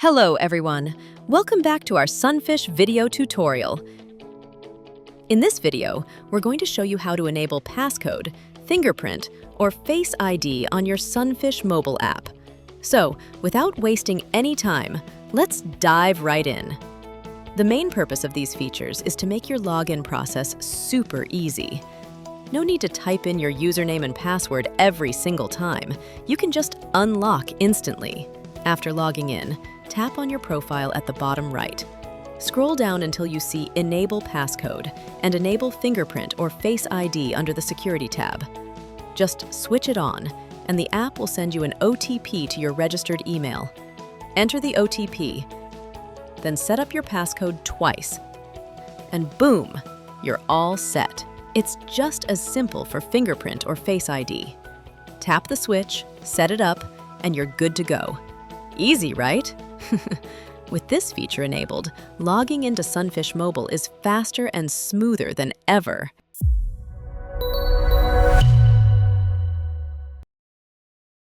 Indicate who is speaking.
Speaker 1: Hello everyone, welcome back to our SunFish video tutorial. In this video, we're going to show you how to enable passcode, fingerprint, or Face ID on your SunFish mobile app. So, without wasting any time, let's dive right in. The main purpose of these features is to make your login process super easy. No need to type in your username and password every single time. You can just unlock instantly. After logging in, tap on your profile at the bottom right. Scroll down until you see Enable Passcode and Enable Fingerprint or Face ID under the Security tab. Just switch it on, and the app will send you an OTP to your registered email. Enter the OTP, then set up your passcode twice. And boom, you're all set. It's just as simple for fingerprint or Face ID. Tap the switch, set it up, and you're good to go. Easy, right? With this feature enabled, logging into SunFish Mobile is faster and smoother than ever.